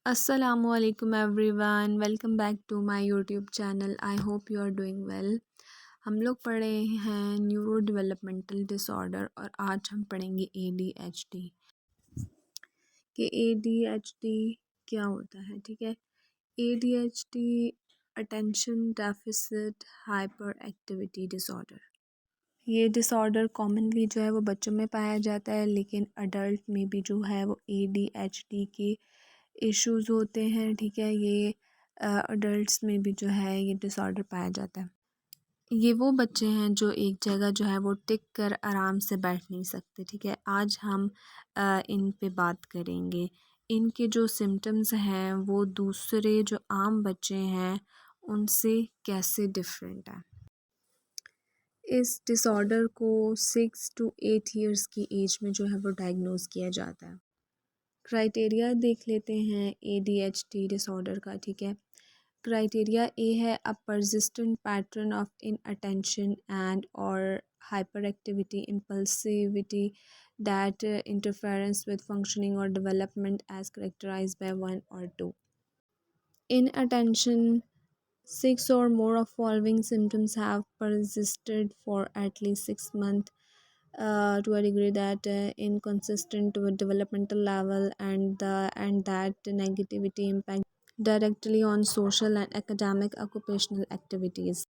Assalamualaikum everyone, welcome back to my YouTube channel. I hope you are doing well. हम लोग पढ़ रहे हैं न्यूरो डेवलपमेंटल डिसऑर्डर और आज हम पढ़ेंगे ADHD कि ADHD क्या होता है। ठीक है, ADHD attention deficit hyper activity disorder. ये डिसऑर्डर कॉमनली जो है वो बच्चों में पाया जाता है, लेकिन अडल्ट में भी जो है वो ADHD की इश्यूज़ होते हैं। ठीक है, ये अडल्ट्स में भी जो है ये डिसऑर्डर पाया जाता है। ये वो बच्चे हैं जो एक जगह जो है वो टिक कर आराम से बैठ नहीं सकते। ठीक है, आज हम इन पे बात करेंगे। इनके जो सिम्टम्स हैं वो दूसरे जो आम बच्चे हैं उनसे कैसे डिफरेंट है। इस डिसऑर्डर को 6 to 8 ईयर्स की एज में जो है वो डायग्नोज किया जाता है। क्राइटेरिया देख लेते हैं ADHD डिसऑर्डर का। ठीक है, क्राइटेरिया ए है a persistent pattern of inattention and और hyperactivity impulsivity that interference with functioning और development as characterised by 1 or 2 inattention. 6 or more of following symptoms have persisted for at least 6 months to a degree that inconsistent with developmental level and that negativity impact directly on social and academic occupational activities.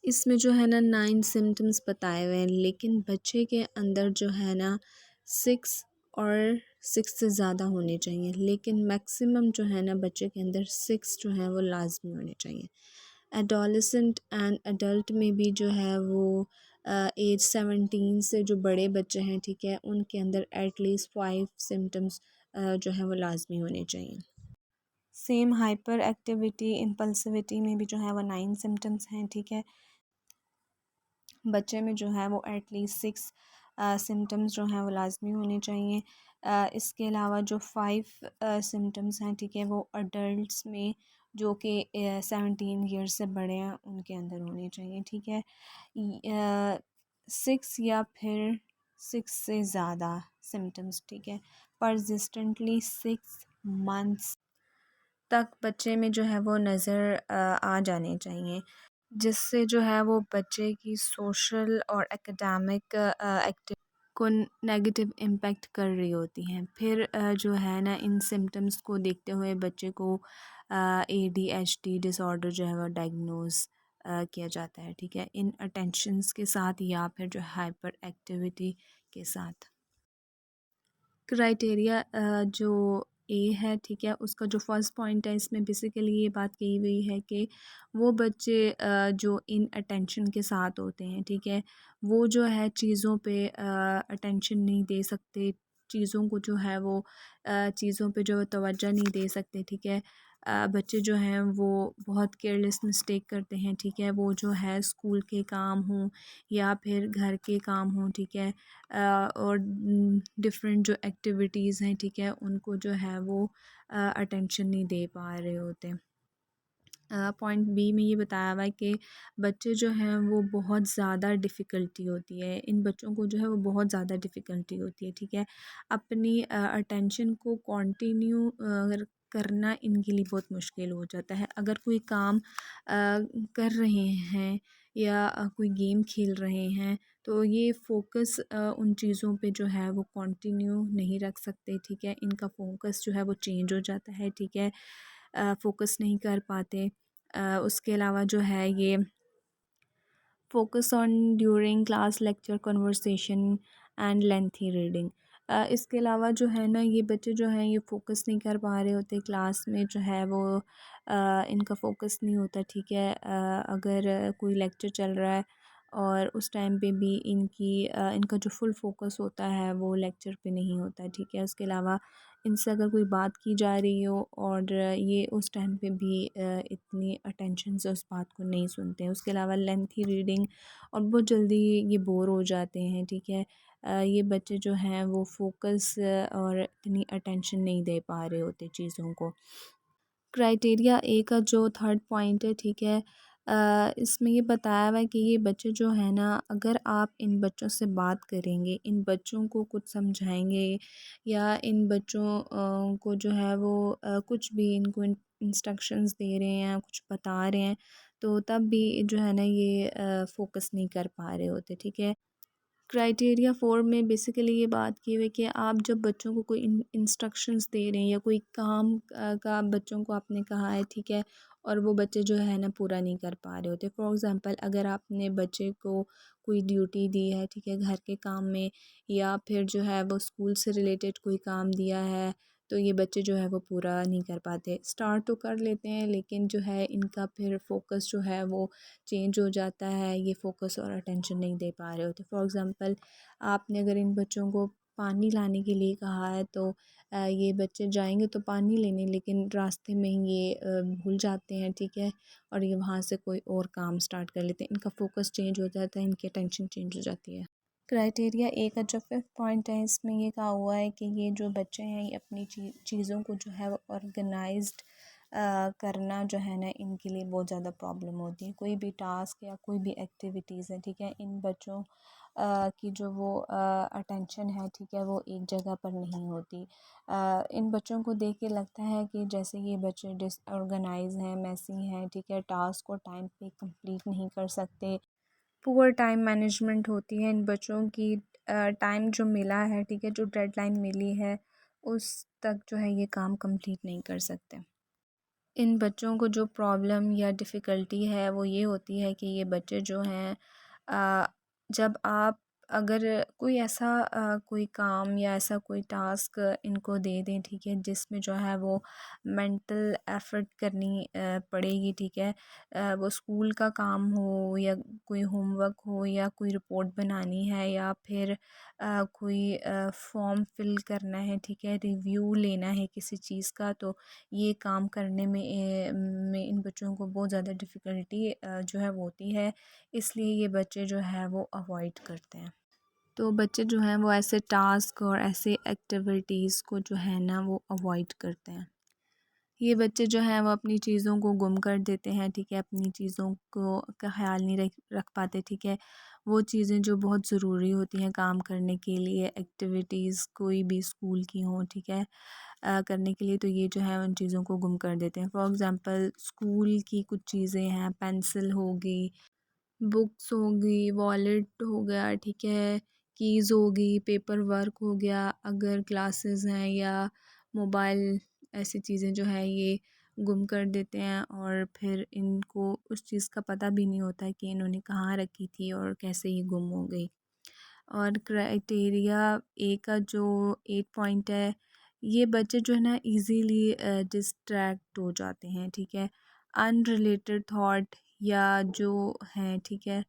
इसमें जो है ना 9 symptoms बताए हुए हैं, लेकिन बच्चे के अंदर जो है ना 6 से ज़्यादा होने चाहिए, लेकिन मैक्सिमम जो है ना बच्चे के अंदर 6 जो है वो लाजमी होने चाहिए। एडोलेसेंट एंड अडल्ट में भी जो है वो एज 17 से जो बड़े बच्चे हैं, ठीक है, उनके अंदर एटलीस्ट 5 सिम्टम्स जो है वो लाजमी होने चाहिए। सेम हाइपर एक्टिविटी इम्पल्सिविटी में भी जो है वो 9 सिम्टम्स हैं। ठीक है, बच्चे में जो है वो एटलीस्ट 6 सिम्टम्स जो हैं वो लाजमी होने चाहिए। इसके अलावा जो 5 सिम्टम्स हैं, ठीक है, वो अडल्ट्स में जो कि 17 ईयर्स से बड़े हैं उनके अंदर होने चाहिए। ठीक है, 6 या फिर 6 से ज़्यादा सिम्टम्स, ठीक है, परसिस्टेंटली 6 मंथ्स तक बच्चे में जो है वो नज़र आ जाने चाहिए, जिससे जो है वो बच्चे की सोशल और एकेडमिक एक्टिव को नेगेटिव इम्पेक्ट कर रही होती हैं। फिर जो है ना इन सिम्टम्स को देखते हुए बच्चे को ADHD डिसऑर्डर जो है वो डायग्नोज किया जाता है। ठीक है, इन अटेंशंस के साथ या फिर जो हाइपर एक्टिविटी के साथ। क्राइटेरिया जो ए है, ठीक है, उसका जो फर्स्ट पॉइंट है इसमें बेसिकली ये बात कही हुई है कि वो बच्चे जो इन अटेंशन के साथ होते हैं, ठीक है, वो जो है चीज़ों पे अटेंशन नहीं दे सकते, चीज़ों को जो है वो चीज़ों पे जो तवज्जो नहीं दे सकते। ठीक है, बच्चे जो हैं वो बहुत केयरलेस मिस्टेक करते हैं। ठीक है, वो जो है स्कूल के काम हों या फिर घर के काम हों, ठीक है, और डिफरेंट जो एक्टिविटीज़ हैं, ठीक है, उनको जो है वो अटेंशन नहीं दे पा रहे होते। पॉइंट बी में ये बताया हुआ है कि बच्चे जो हैं वो बहुत ज़्यादा डिफ़िकल्टी होती है, इन बच्चों को जो है वो बहुत ज़्यादा डिफ़िकल्टी होती है। ठीक है, अपनी अटेंशन को कंटिन्यू करना इनके लिए बहुत मुश्किल हो जाता है। अगर कोई काम कर रहे हैं या कोई गेम खेल रहे हैं तो ये फ़ोकस उन चीज़ों पे जो है वो कंटिन्यू नहीं रख सकते। ठीक है, इनका फ़ोकस जो है वो चेंज हो जाता है। ठीक है, फ़ोकस नहीं कर पाते। उसके अलावा जो है ये focus on during class lecture conversation and lengthy reading. इसके अलावा जो है ना ये बच्चे जो हैं ये फ़ोकस नहीं कर पा रहे होते क्लास में, जो है वो इनका फ़ोकस नहीं होता। ठीक है, अगर कोई लेक्चर चल रहा है और उस टाइम पे भी इनका जो फुल फ़ोकस होता है वो लेक्चर पे नहीं होता। ठीक है, उसके अलावा इनसे अगर कोई बात की जा रही हो और ये उस टाइम पे भी इतनी अटेंशन से उस बात को नहीं सुनते हैं। उसके अलावा लेंथी रीडिंग और बहुत जल्दी ये बोर हो जाते हैं। ठीक है, ये बच्चे जो हैं वो फोकस और इतनी अटेंशन नहीं दे पा रहे होते चीज़ों को। क्राइटेरिया ए का जो थर्ड पॉइंट है, ठीक है, इसमें ये बताया हुआ है कि ये बच्चे जो है ना, अगर आप इन बच्चों से बात करेंगे, इन बच्चों को कुछ समझाएंगे या इन बच्चों को जो है वो कुछ भी इनको इंस्ट्रक्शंस दे रहे हैं, कुछ बता रहे हैं, तो तब भी जो है ना ये फोकस नहीं कर पा रहे होते, ठीक है। क्राइटेरिया 4 में बेसिकली ये बात की हुई है कि आप जब बच्चों को कोई इंस्ट्रक्शंस दे रहे हैं या कोई काम का बच्चों को आपने कहा है, ठीक है, और वो बच्चे जो है ना पूरा नहीं कर पा रहे होते। फॉर एग्ज़ाम्पल अगर आपने बच्चे को कोई ड्यूटी दी है, ठीक है, घर के काम में, या फिर जो है वो स्कूल से रिलेटेड कोई काम दिया है, तो ये बच्चे जो है वो पूरा नहीं कर पाते। स्टार्ट तो कर लेते हैं लेकिन जो है इनका फिर फोकस जो है वो चेंज हो जाता है, ये फ़ोकस और अटेंशन नहीं दे पा रहे होते। फॉर एग्ज़ाम्पल आपने अगर इन बच्चों को पानी लाने के लिए कहा है, तो ये बच्चे जाएँगे तो पानी लेने, लेकिन रास्ते में ही ये भूल जाते हैं, ठीक है, और ये वहाँ से कोई और काम स्टार्ट कर लेते हैं। इनका फ़ोकस चेंज हो जाता है, इनकी अटेंशन चेंज हो जाती है। क्राइटेरिया ए का जो 5th पॉइंट है, इसमें ये कहा हुआ है कि ये जो बच्चे हैं ये अपनी चीज़ों को जो है वो ऑर्गेनाइज्ड करना जो है ना इनके लिए बहुत ज़्यादा प्रॉब्लम होती है। कोई भी टास्क या कोई भी एक्टिविटीज़ है, ठीक है, इन बच्चों की जो वो अटेंशन है, ठीक है, वो एक जगह पर नहीं होती। इन बच्चों को देख के लगता है कि जैसे ये बच्चे डिसऑर्गेनाइज हैं, मेसी हैं, ठीक है, टास्क को टाइम पे कंप्लीट नहीं कर सकते। पुअर टाइम मैनेजमेंट होती है इन बच्चों की। टाइम जो मिला है, ठीक है, जो डेडलाइन मिली है उस तक जो है ये काम कंप्लीट नहीं कर सकते। इन बच्चों को जो प्रॉब्लम या डिफ़िकल्टी है वो ये होती है कि ये बच्चे जो हैं जब आप अगर कोई ऐसा कोई काम या ऐसा कोई टास्क इनको दे दें, ठीक है, जिसमें जो है वो मेंटल एफ़र्ट करनी पड़ेगी, ठीक है, वो स्कूल का काम हो या कोई होमवर्क हो या कोई रिपोर्ट बनानी है या फिर कोई फॉर्म फिल करना है, ठीक है, रिव्यू लेना है किसी चीज़ का, तो ये काम करने में इन बच्चों को बहुत ज़्यादा डिफ़िकल्टी जो है वो होती है, इसलिए ये बच्चे जो है वो अवॉइड करते हैं। तो बच्चे जो हैं वो ऐसे टास्क और ऐसे एक्टिविटीज़ को जो है ना वो अवॉइड करते हैं। ये बच्चे जो हैं वो अपनी चीज़ों को गुम कर देते हैं, ठीक है, अपनी चीज़ों को का ख़्याल नहीं रख पाते, ठीक है। वो चीज़ें जो बहुत ज़रूरी होती हैं काम करने के लिए, एक्टिविटीज़ कोई भी स्कूल की हों, ठीक है, करने के लिए, तो ये जो है उन चीज़ों को गुम कर देते हैं। फॉर एग्ज़ाम्पल स्कूल की कुछ चीज़ें हैं, पेंसिल हो गई, बुक्स हो गई, वॉलेट हो गया, ठीक है, कीज़ हो गई, पेपर वर्क हो गया, अगर क्लासेस हैं या मोबाइल, ऐसी चीज़ें जो है ये गुम कर देते हैं और फिर इनको उस चीज़ का पता भी नहीं होता कि इन्होंने कहाँ रखी थी और कैसे ये गुम हो गई। और क्राइटेरिया ए का जो 8 पॉइंट है, ये बच्चे जो है ना इजीली डिस्ट्रैक्ट हो जाते हैं, ठीक है, अनरिलेटेड थॉट या जो हैं, ठीक है,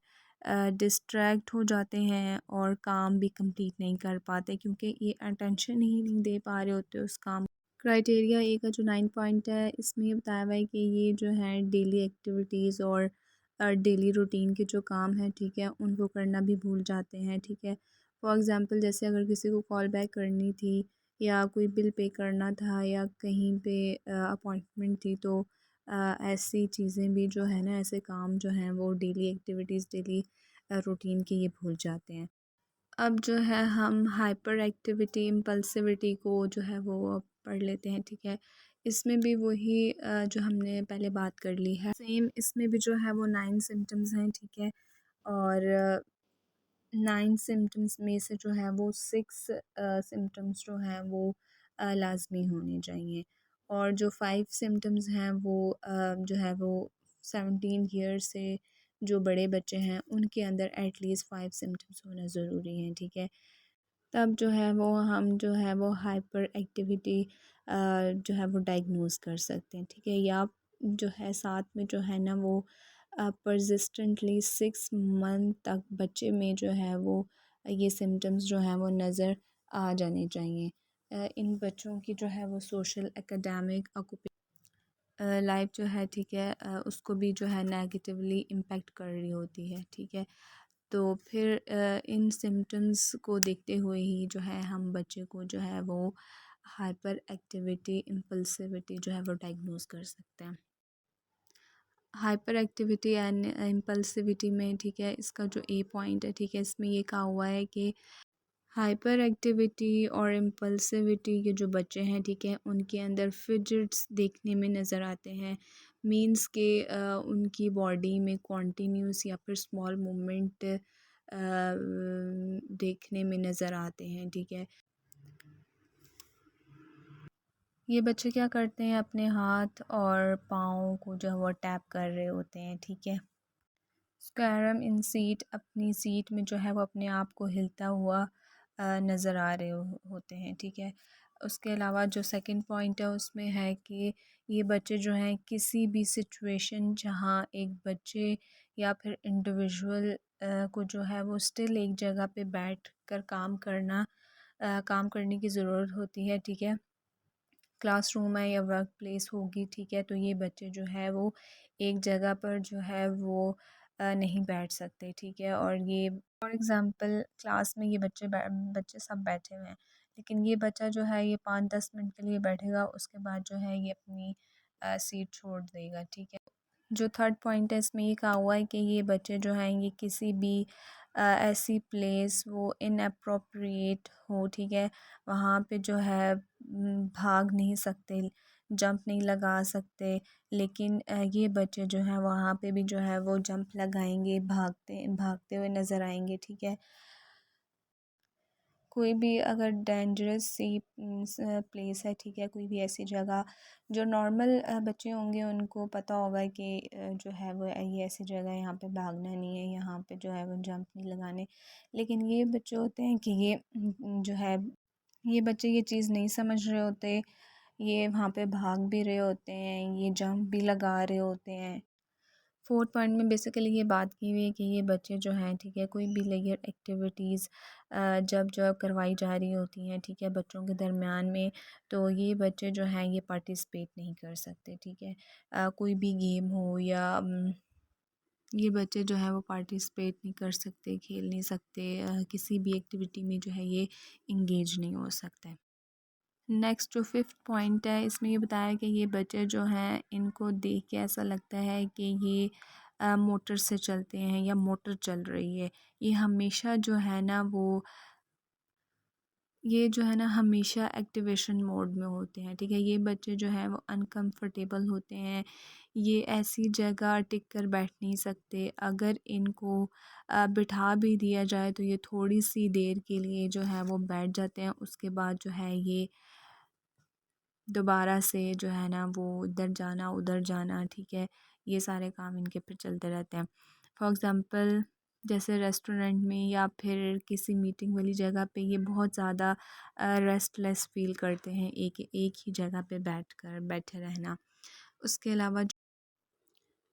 डिस्ट्रैक्ट हो जाते हैं और काम भी कंप्लीट नहीं कर पाते क्योंकि ये अटेंशन ही नहीं दे पा रहे होते उस काम। क्राइटेरिया ए का जो 9 पॉइंट है, इसमें ये बताया हुआ है कि ये जो है डेली एक्टिविटीज़ और डेली रूटीन के जो काम हैं, ठीक है, उनको करना भी भूल जाते हैं, ठीक है। फॉर एग्ज़ाम्पल जैसे अगर किसी को कॉल बैक करनी थी या कोई बिल पे करना था या कहीं पे अपॉइंटमेंट थी, तो ऐसी चीज़ें भी जो है ना, ऐसे काम जो हैं वो डेली एक्टिविटीज़, डेली रूटीन के ये भूल जाते हैं। अब जो है हम हाइपर एक्टिविटी इम्पल्सिविटी को जो है वो अब पढ़ लेते हैं, ठीक है। इसमें भी वही जो हमने पहले बात कर ली है, सेम इसमें भी जो है वो 9 सिम्टम्स हैं, ठीक है, और 9 सिम्टम्स में से जो है वो 6 सिम्टम्स जो हैं वो लाज़मी होने चाहिए, और जो 5 सिम्टम्स हैं वो जो है वो 17 ईयर से जो बड़े बच्चे हैं उनके अंदर एटलीस्ट 5 सिम्टम्स होना ज़रूरी है, ठीक है। तब जो है वो हम जो है वो हाइपर एक्टिविटी जो है वो डायग्नोज़ कर सकते हैं, ठीक है। या जो है साथ में जो है ना वो परसिस्टेंटली 6 मंथ तक बच्चे में जो है वो ये सिम्टम्स जो हैं वो नज़र आ जाने चाहिए। इन बच्चों की जो है वो सोशल, एकेडमिक, लाइफ जो है, ठीक है, उसको भी जो है नेगेटिवली इम्पेक्ट कर रही होती है, ठीक है। तो फिर इन सिम्टम्स को देखते हुए ही जो है हम बच्चे को जो है वो हाइपर एक्टिविटी इम्पल्सिविटी जो है वो डायग्नोज कर सकते हैं। हाइपर एक्टिविटी एंड इम्पल्सिविटी में, ठीक है, इसका जो ए पॉइंट है, ठीक है, इसमें ये कहा हुआ है कि हाइपर एक्टिविटी और इम्पल्सिविटी के जो बच्चे हैं, ठीक है, उनके अंदर फिजिट्स देखने में नज़र आते हैं। मींस के उनकी बॉडी में कॉन्टीन्यूस या फिर स्मॉल मूवमेंट देखने में नज़र आते हैं, ठीक है। ये बच्चे क्या करते हैं, अपने हाथ और पाँव को जो है वो टैप कर रहे होते हैं, ठीक है। स्कैरम इन सीट अपनी सीट में जो है वो अपने आप को हिलता हुआ नज़र आ रहे होते हैं, ठीक है। उसके अलावा जो सेकंड पॉइंट है उसमें है कि ये बच्चे जो हैं किसी भी सिचुएशन जहाँ एक बच्चे या फिर इंडिविजुअल को जो है वो स्टिल एक जगह पे बैठ कर काम करने की ज़रूरत होती है, ठीक है। क्लासरूम है या वर्क प्लेस होगी, ठीक है, तो ये बच्चे जो है वो एक जगह पर जो है वो नहीं बैठ सकते, ठीक है। और ये फॉर एग्ज़ाम्पल क्लास में ये बच्चे सब बैठे हुए हैं, लेकिन ये बच्चा जो है ये 5-10 मिनट के लिए बैठेगा, उसके बाद जो है ये अपनी सीट छोड़ देगा, ठीक है। जो थर्ड पॉइंट है इसमें ये कहा हुआ है कि ये बच्चे जो हैं ये किसी भी ऐसी प्लेस वो इनअप्रोप्रिएट हो, ठीक है, वहाँ पे जो है भाग नहीं सकते, जंप नहीं लगा सकते, लेकिन ये बच्चे जो हैं वहाँ पे भी जो है वो जंप लगाएंगे, भागते भागते हुए नज़र आएंगे, ठीक है। कोई भी अगर डेंजरस सी प्लेस है, ठीक है, कोई भी ऐसी जगह जो नॉर्मल बच्चे होंगे उनको पता होगा कि जो है वो ये ऐसी जगह है, यहाँ पे भागना नहीं है, यहाँ पे जो है वो जंप नहीं लगाने, लेकिन ये बच्चे होते हैं कि ये जो है ये बच्चे ये चीज़ नहीं समझ रहे होते, ये वहाँ पे भाग भी रहे होते हैं, ये जंप भी लगा रहे होते हैं। फोर्थ पॉइंट में बेसिकली ये बात की हुई है कि ये बच्चे जो हैं, ठीक है, कोई भी लेयर एक्टिविटीज़ जब जब करवाई जा रही होती हैं, ठीक है, बच्चों के दरमियान में, तो ये बच्चे जो हैं ये पार्टिसिपेट नहीं कर सकते, ठीक है। कोई भी गेम हो या ये बच्चे जो है वो पार्टिसिपेट नहीं कर सकते, खेल नहीं सकते, किसी भी एक्टिविटी में जो है ये इंगेज नहीं हो सकते। नेक्स्ट जो फिफ्थ पॉइंट है इसमें ये बताया कि ये बच्चे जो हैं इनको देख के ऐसा लगता है कि ये मोटर से चलते हैं या मोटर चल रही है। ये हमेशा जो है ना वो ये जो है ना हमेशा एक्टिवेशन मोड में होते हैं, ठीक है। ये बच्चे जो हैं वो अनकंफर्टेबल होते हैं, ये ऐसी जगह टिक कर बैठ नहीं सकते, अगर इनको बिठा भी दिया जाए तो ये थोड़ी सी देर के लिए जो है वो बैठ जाते हैं, उसके बाद जो है ये दोबारा से जो है ना वो इधर जाना उधर जाना, ठीक है, ये सारे काम इनके फिर चलते रहते हैं। फॉर एग्ज़ाम्पल जैसे रेस्टोरेंट में या फिर किसी मीटिंग वाली जगह पे ये बहुत ज़्यादा रेस्टलेस फ़ील करते हैं, एक एक ही जगह पे बैठे रहना। उसके अलावा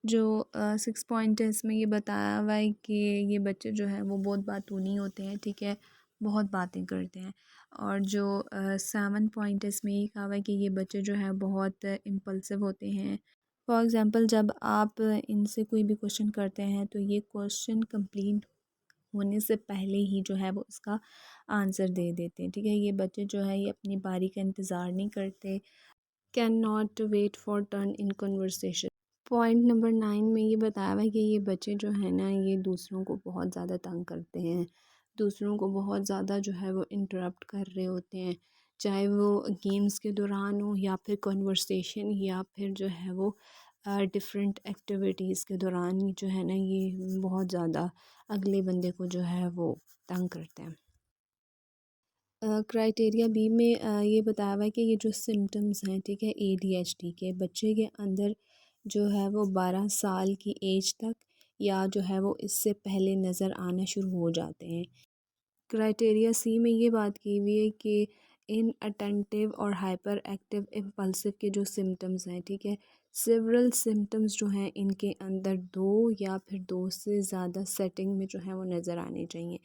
जो सिक्स पॉइंट है इसमें ये बताया हुआ है कि ये बच्चे जो हैं वो बहुत बातूनी होते हैं, ठीक है, बहुत बातें करते हैं। और जो सेवन पॉइंट है इसमें ये कहा हुआ है कि ये बच्चे जो हैं बहुत इम्पल्सिव होते हैं। फॉर एग्ज़ाम्पल जब आप इनसे कोई भी क्वेश्चन करते हैं तो ये क्वेश्चन कंप्लीट होने से पहले ही जो है वो उसका आंसर दे देते हैं, ठीक है। ये बच्चे जो है ये अपनी बारी का इंतज़ार नहीं करते, can not wait for turn in conversation. Point number 9 में ये बताया हुआ है कि ये बच्चे जो हैं ना ये दूसरों को बहुत ज़्यादा तंग करते हैं, दूसरों को बहुत ज़्यादा जो है वो इंटरप्ट कर रहे होते हैं, चाहे वो गेम्स के दौरान हो या फिर कन्वर्सेशन या फिर जो है वो डिफरेंट एक्टिविटीज़ के दौरान ही जो है ना ये बहुत ज़्यादा अगले बंदे को जो है वो तंग करते हैं। क्राइटेरिया बी में ये बताया हुआ है कि ये जो सिम्टम्स हैं, ठीक है, एडीएचडी के बच्चे के अंदर जो है वो 12 साल की एज तक या जो है वो इससे पहले नज़र आना शुरू हो जाते हैं। क्राइटेरिया सी में ये बात की हुई है कि इन अटेंटिव और हाइपर एक्टिव इम्पल्सिव के जो सिम्टम्स हैं, ठीक है, सेवरल सिम्टम्स जो हैं इनके अंदर दो या फिर दो से ज़्यादा सेटिंग में जो है वो नज़र आने चाहिए,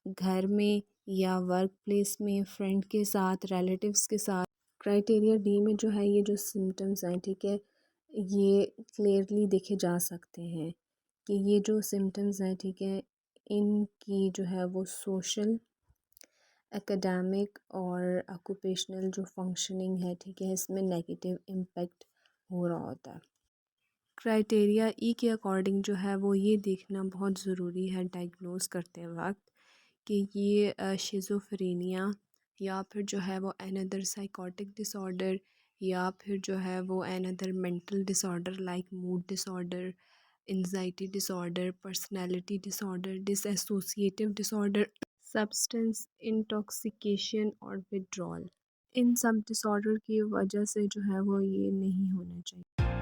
घर में या वर्क प्लेस में, फ्रेंड के साथ, रिलेटिव्स के साथ। क्राइटेरिया डी में जो है ये जो सिम्टम्स हैं, ठीक है, ये क्लियरली देखे जा सकते हैं कि ये जो सिम्टम्स हैं, ठीक है, इनकी जो है वो सोशल, एकेडमिक और ऑक्यूपेशनल जो फंक्शनिंग है, ठीक है, इसमें नेगेटिव इम्पेक्ट हो रहा होता है। क्राइटेरिया ई के अकॉर्डिंग जो है वो ये देखना बहुत ज़रूरी है डायग्नोस करते वक्त कि ये शिज़ोफ्रेनिया या फिर जो है वो अनदर साइकोटिक डिसऑर्डर या फिर जो है वो another mental disorder like mood disorder, anxiety disorder, personality disorder, dissociative disorder, substance intoxication और विड्रॉल। इन सब डिसऑर्डर की वजह से जो है वो ये नहीं होना चाहिए।